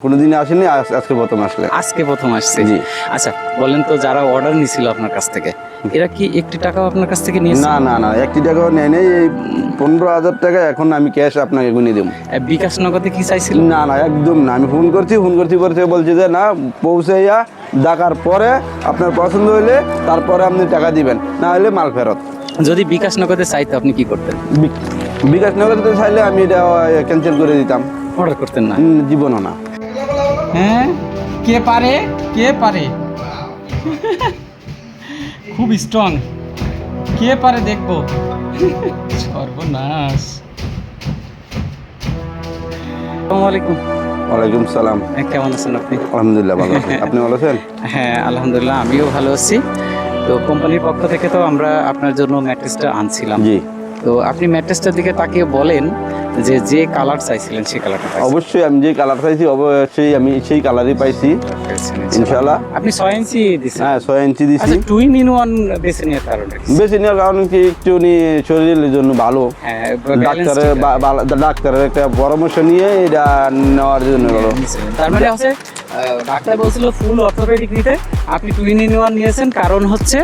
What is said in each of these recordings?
কোনোদিন আসেনি, আজকে প্রথম আসলে। আজকে প্রথম আসছে। জি। আচ্ছা বলেন তো, যারা অর্ডার নিছিল আপনার কাছ থেকে, এরা কি একটি টাকাও আপনার কাছ থেকে নিয়েছে? না না না, একটি টাকাও নেয় নেই। এই 15,000 টাকা এখন আমি ক্যাশ আপনাকে গুনে দেবো। বিকাশ নগদে কি চাইছিল? না না, একদম না। আমি ফোন করছি পরে বলছি যে না, পৌঁছাইয়া দেখার পরে আপনার পছন্দ হইলে তারপরে আপনি টাকা দিবেন, না হলে মাল ফেরত। যদি বিকাশ নগদে চাইতো আপনি কি করতেন? বিকাশ নগদে চাইলে আমি এটা ক্যান্সেল করে দিতাম। অর্ডার করতেন না? জীবনও না। হ্যাঁ, কে পারে কে পারে খুব স্ট্রং, কে পারে দেখবো। সর্বনাশ। আসসালামু আলাইকুম। ওয়ালাইকুম সালাম। কেমন আছেন আপনি? আলহামদুলিল্লাহ ভালো আছি। আপনি ভালো আছেন? হ্যাঁ আলহামদুলিল্লাহ, আমিও ভালো আছি। তো কোম্পানির পক্ষ থেকে তো আমরা আপনার জন্য ম্যাট্রেসটা আনছিলাম। জি। তো আপনি ম্যাট্রেসটার দিকে তাকিয়ে বলেন যে যে কালার চাইছিলেন সেই কালারটা অবশ্যই আমি যে কালার চাইছি অবশ্যই আমি সেই কালারই পাইছি ইনশাআল্লাহ। আপনি 6 ইঞ্চি দিয়েছেন? হ্যাঁ 6 ইঞ্চি দিছি। আচ্ছা, টুইন ইন ওয়ান বেছে নেওয়ার কারণটা কি? বেশি নেওয়ার কারণ কি, একটু শরীরের জন্য ভালো। হ্যাঁ, ডাক্তারের একটা পরামর্শ নিয়ে এটা নেওয়ার জন্য ভালো। তার মানে হচ্ছে ডাক্তার বলছিল ফুল অর্থোপেডিক নিতে, আপনি টুইন ইন ওয়ান নিয়েছেন কারণ হচ্ছে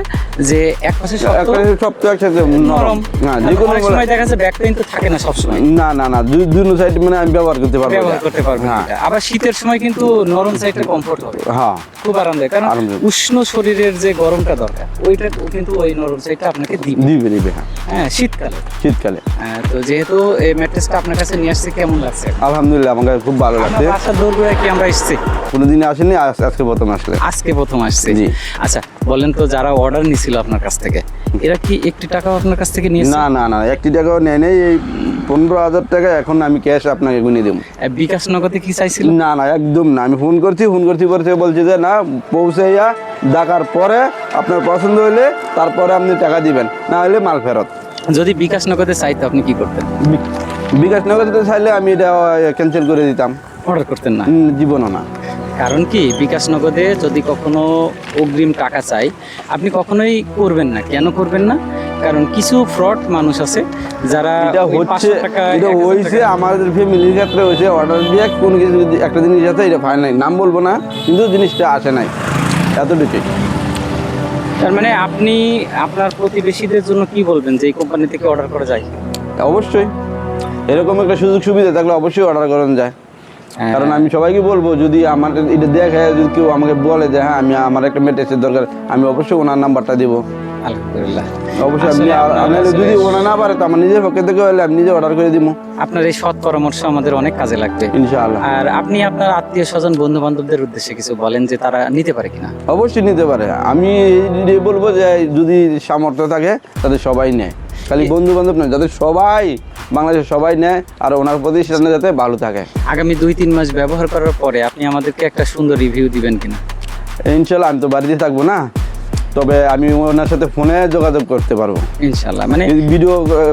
যে এক পাশে শক্ত সব তো একসাথে নরম। হ্যাঁ, যে কোনো সময় দেখা যাচ্ছে ব্যাক পেইন তো থাকে না সব সময়। না না না, দুই সাইড মানে আমি ব্যবহার করতে পারবো। হ্যাঁ। আবার শীতের সময় কিন্তু নরম সাইডটা কমফোর্ট হবে। হ্যাঁ, খুব আরামদায়ক, কারণ উষ্ণ শরীরের যে গরমটা দরকার ওইটা কিন্তু ওই নরম সাইডটা আপনাকে দিবে। হ্যাঁ, শীতকালে। তো যেহেতু এই ম্যাট্রেসটা আপনার কাছে নিয়ে আসছে, কেমন লাগছে? আলহামদুলিল্লাহ, আমার কাছে খুব ভালো লাগছে। বাসার দৌড় কি আমরা এসেছি? কোনোদিন আসেনি, আজকে প্রথম আসলে। আজকে প্রথম আসছে। জি। আচ্ছা বলেন তো, যারা অর্ডার নিছিল আপনার কাছ থেকে, এরা কি একটি টাকাও আপনার কাছ থেকে নিয়েছে? না না না, একটি টাকাও নেয় নেই। এই 15,000 টাকা এখন আমি ক্যাশ আপনাকে গুনে দেবো। বিকাশ নগদে কি চাইছিল? না না, একদম না। আমি ফোন করছি পরে বলছি যে না, পৌঁছাইয়া দেখার পরে আপনার পছন্দ হইলে তারপরে আপনি টাকা দিবেন, না হলে মাল ফেরত। যদি বিকাশ নগদে চাইতো আপনি কি করতেন? বিকাশ নগদে চাইলে আমি এটা ক্যান্সেল করে দিতাম। অর্ডার করতেন না? জীবনও না। কারণ কি, বিকাশ নগদে যদি কখনো অগ্রিম টাকা চাই আপনি কখনোই করবেন না। কেন করবেন না? কারণ কিছু ফ্রড মানুষ আছে যারা এটা হয়েছে আমাদের ফ্যামিলির ক্ষেত্রে হয়েছে। অর্ডার দিয়ে কোনো কিছু একটা জিনিস আছে, এটা ফাইনাল নাম বলবো না, কিন্তু জিনিসটা আসে নাই, এতটুকুই। তার মানে আপনি আপনার প্রতিবেশীদের জন্য কি বলবেন যে এই কোম্পানি থেকে অর্ডার করা যায়? অবশ্যই এরকম একটা সুযোগ সুবিধা থাকলে অবশ্যই অর্ডার করানো যায়। কারণ আমি সবাইকে বলবো, যদি আমার এটা দেখে যদি কেউ আমাকে বলে যে হ্যাঁ আমার একটা ম্যাট্রেসের দরকার, আমি অবশ্যই ওনার নাম্বারটা দিব। আলহামদুলিল্লাহ। অবশ্যই আপনি যদি ওনা না পারে তো আমার নিজের পক্ষে থেকে হলে আমি নিজে অর্ডার করে দিব। আপনার এই সৎ পরামর্শ আমাদের অনেক কাজে লাগবে ইনশাআল্লাহ। আর আপনি আপনার আত্মীয় স্বজন বন্ধু বান্ধবদের উদ্দেশ্যে কিছু বলেন যে তারা নিতে পারে কিনা? অবশ্যই নিতে পারে। আমি এই বলবো যে যদি সামর্থ্য থাকে তাদের সবাই নেয়, খালি বন্ধু বান্ধব নয়, যাদের সবাই বাংলাদেশের সবাই নেয়, আর ওনার প্রতিষ্ঠানে যাতে ভালো থাকে। আগামী 2-3 মাস ব্যবহার করার পরে আপনি আমাদেরকে একটা সুন্দর রিভিউ দিবেন কিনা? ইনশাআল্লাহ। আমি তো বাড়িতে থাকবো না, তবে আমি ওনার সাথে ফোনে যোগাযোগ করতে পারবো ইনশাআল্লাহ। মানে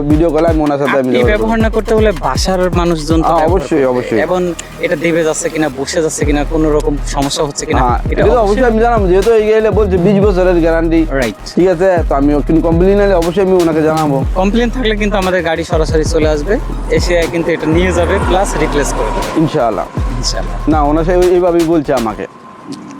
ভিডিও কলে আমি ওনার সাথে আপনি ব্যবহার না করতে হলে বাসার মানুষজন তো অবশ্যই। এবং এটা দেবে যাচ্ছে কিনা, বসে যাচ্ছে কিনা, কোনো রকম সমস্যা হচ্ছে কিনা, এটা তো অবশ্যই আমি জানাবো। যেহেতু এই গেলে বলছে 20 বছরের গ্যারান্টি, রাইট? ঠিক আছে, তো আমি কিন্তু কমপ্লেন নিলে অবশ্যই আমি ওনাকে জানাবো। কমপ্লেন থাকলে কিন্তু আমাদের গাড়ি সরাসরি চলে আসবে, এসে কিন্তু এটা নিয়ে যাবে প্লাস রিপ্লেস করে দেবে ইনশাআল্লাহ। ইনশাআল্লাহ। না, ওনার এইভাবেই বলছে আমাকে।